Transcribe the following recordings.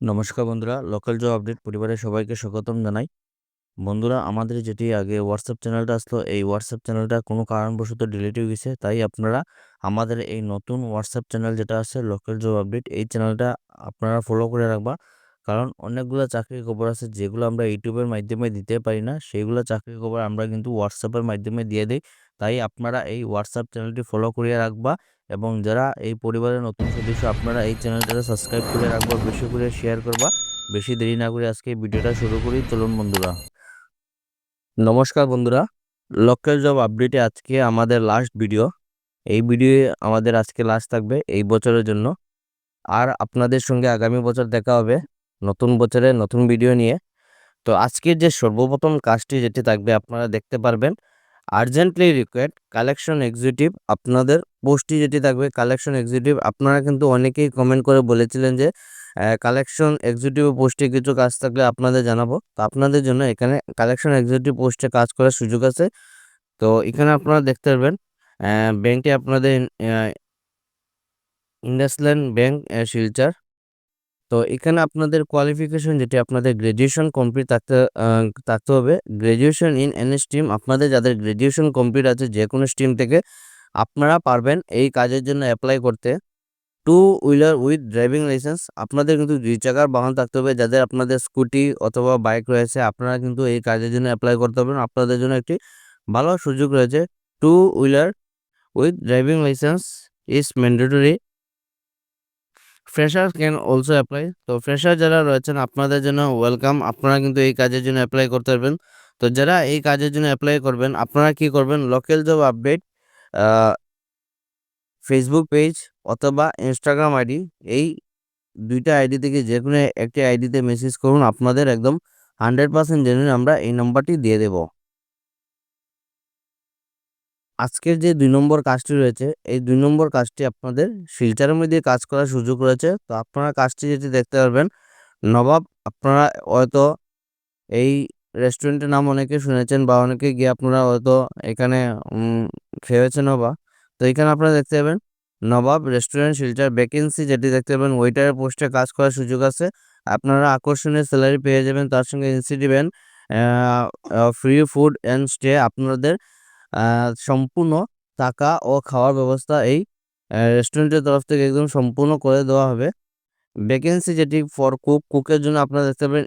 নমস্কার বন্ধুরা, local job update পরিবারের সবাইকে স্বাগতম জানাই। বন্ধুরা, আমাদের যেটি আগে হোয়াটসঅ্যাপ চ্যানেলটা আসলো, এই হোয়াটসঅ্যাপ চ্যানেলটা কোনো কারণবশত ডিলিট হয়ে গেছে। তাই আপনারা আমাদের এই নতুন হোয়াটসঅ্যাপ চ্যানেল যেটা আছে লোকাল জব আপডেট, এই চ্যানেলটা আপনারা ফলো করে রাখবা। কারণ অনেকগুলো চাকরির খবর আছে যেগুলো আমরা ইউটিউবের মাধ্যমে দিতে পারি না, সেইগুলো চাকরির খবর আমরা কিন্তু হোয়াটসঅ্যাপের মাধ্যমে দিয়ে দিই। তাই আপনারা এই হোয়াটসঅ্যাপ চ্যানেলটি ফলো করিয়ে রাখবা এবং যারা এই পরিবারের নতুন সদস্য আপনারা এই চ্যানেলটা সাবস্ক্রাইব করে রাখবা, বেশি করে শেয়ার করবা। বেশি দেরি না করে আজকে ভিডিওটা শুরু করি, চলুন বন্ধুরা। নমস্কার বন্ধুরা, লোকাল জব আপডেটে আজকে আমাদের লাস্ট ভিডিও। এই ভিডিও আমাদের আজকে লাস্ট থাকবে এই বছরের জন্য। আর আপনাদের সঙ্গে আগামী বছর দেখা হবে নতুন বছরে নতুন ভিডিও নিয়ে। তো আজকের যে সর্বপ্রথম কাজটি যেটি থাকবে আপনারা দেখতে পারবেন, আর্জেন্টলি রিকোয়ার্ড কালেকশন এক্সিকিউটিভ। আপনাদের পোস্টটি যেটি থাকবে কালেকশন এক্সিকিউটিভ। আপনারা কিন্তু অনেকেই কমেন্ট করে বলেছিলেন যে কালেকশন এক্সিকিউটিভ পোস্টে কিছু কাজ থাকলে আপনাদের জানাবো। তো আপনাদের জন্য এখানে কালেকশন এক্সিকিউটিভ পোস্টে কাজ করার সুযোগ আছে। তো এখানে আপনারা দেখতে পারবেন ব্যাংকটি আপনাদের ইন্ডাসল্যান্ড ব্যাংক শিলচর। তো এখানে আপনাদের কোয়ালিফিকেশন যেটি আপনাদের গ্র্যাজুয়েশন কমপ্লিট থাকতে হবে। গ্র্যাজুয়েশন ইন এনি স্ট্রিম, আপনাদের যাদের গ্র্যাজুয়েশন কমপ্লিট আছে যে কোনো স্ট্রিম থেকে আপনারা পারবেন এই কাজের জন্য অ্যাপ্লাই করতে। Two wheeler with driving licence, আপনাদের কিন্তু 2 চাকার বাহন থাকতে হবে। যাদের আপনাদের স্কুটি অথবা বাইক রয়েছে আপনারা কিন্তু এই কাজের জন্য অ্যাপ্লাই করতে পারবেন। আপনাদের জন্য একটি ভালো সুযোগ রয়েছে। Two wheeler with driving licence is mandatory. Fresher can also apply. তো ফ্রেশার যারা রয়েছেন আপনাদের জন্য ওয়েলকাম, আপনারা কিন্তু এই কাজের জন্য অ্যাপ্লাই করতে পারবেন। তো যারা এই কাজের জন্য অ্যাপ্লাই করবেন আপনারা কি করবেন, local job update Facebook page অথবা ইনস্টাগ্রাম আইডি, এই 2টা আইডি থেকে যে কোনো একটি আইডিতে মেসেজ করুন। আপনাদের একদম 100% জেনুইন আমরা এই নম্বরটি দিয়ে দেব। আজকের যে 2 নম্বর কাজটি রয়েছে, এই 2 নম্বর কাজটি আপনাদের শিলচরের মধ্যে কাজ করার সুযোগ রয়েছে। তো আপনারা কাজটি যেটি দেখতে পারবেন নবাব, আপনারা হয়তো এই রেস্টুরেন্টের নাম অনেকে শুনেছেন বা অনেকে গিয়ে আপনারা হয়তো এখানে খেয়েছেনও বা। তো এখানে আপনারা দেখতে পাবেন নবাব রেস্টুরেন্ট শিলচর, ভ্যাকেন্সি যেটি দেখতে পাবেন ওয়েটারের পোস্টে কাজ করার সুযোগ আছে। আপনারা আকর্ষণীয় স্যালারি পেয়ে যাবেন, তার সঙ্গে incentive free food and stay, আপনাদের সম্পূর্ণ থাকা ও খাওয়ার ব্যবস্থা এই রেস্টুরেন্টের তরফ থেকে একদম সম্পূর্ণ করে দেওয়া হবে। ভ্যাকেন্সি যেটি ফর কুকের জন্য আপনারা দেখতে পাবেন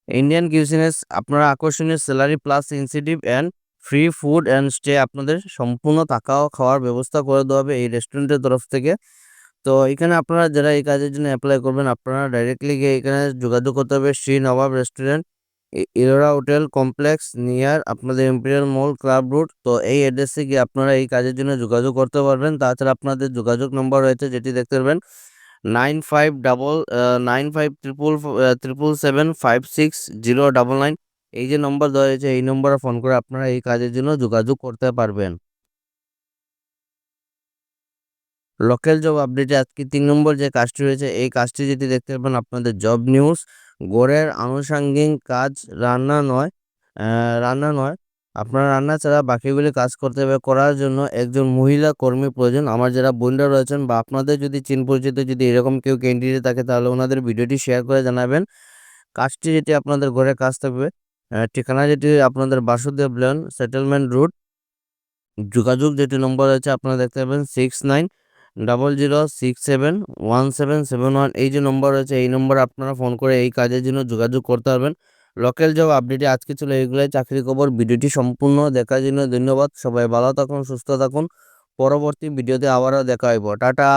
ইন্ডিয়ান কিউজিনেস, আপনারা আকর্ষণীয় salary plus incentive and free food and stay, আপনাদের সম্পূর্ণ থাকা ও খাওয়ার ব্যবস্থা করে দেওয়া হবে এই রেস্টুরেন্টের তরফ থেকে। তো এখানে আপনারা যারা এই কাজের জন্য অ্যাপ্লাই করবেন আপনারা ডাইরেক্টলি গিয়ে এখানে যোগাযোগ করতে হবে। Shri Nawab restaurant, Ellora hotel complex near আপনাদের ইম্পেরিয়াল মল ক্লাব রোড। তো এই অ্যাড্রেসে গিয়ে আপনারা এই কাজের জন্য যোগাযোগ করতে পারবেন। তাছাড়া আপনাদের যোগাযোগ নম্বর রয়েছে যেটি দেখতে পারবেন 9577575609। এই যে নম্বর দেওয়া হয়েছে এই নম্বরে ফোন করে আপনারা এই কাজের জন্য যোগাযোগ করতে পারবেন। লোকাল জব আপডেটে আজকে 3 নম্বর যে কাজটি রয়েছে এই কাজটি যেটি দেখতে পাবেন আপনাদের জব নিউজ। ঘরের আনুষঙ্গিক কাজ রান্না নয়, আপনারা রান্না ছাড়া বাকিগুলি কাজ করতে হবে। করার জন্য একজন মহিলা কর্মী প্রয়োজন। আমার যারা বোনরা রয়েছেন বা আপনাদের যদি চিন পরিচিত যদি এরকম কেউ ক্যান্ডিডেট থাকে তাহলে ওনাদের ভিডিওটি শেয়ার করে জানাবেন। কাজটি যেটি আপনাদের ঘরে কাজ থাকবে, ঠিকানা যেটি আপনাদের বাসুদেব লেন সেটেলমেন্ট রুট। যোগাযোগ যেটি নম্বর আছে আপনারা দেখতে পাবেন 6900671771। এই যে নম্বর আছে এই নম্বরে আপনারা ফোন করে এই কাজের জন্য যোগাযোগ করতে পারবেন। লোকাল জব আপডেটে আজকে ছিল এইগুলাই চাকরি খবর। ভিডিওটি সম্পূর্ণ দেখার জন্য ধন্যবাদ। সবাই ভালো থাকুন, সুস্থ থাকুন। পরবর্তী ভিডিওতে আবারও দেখা হইব। টাটা।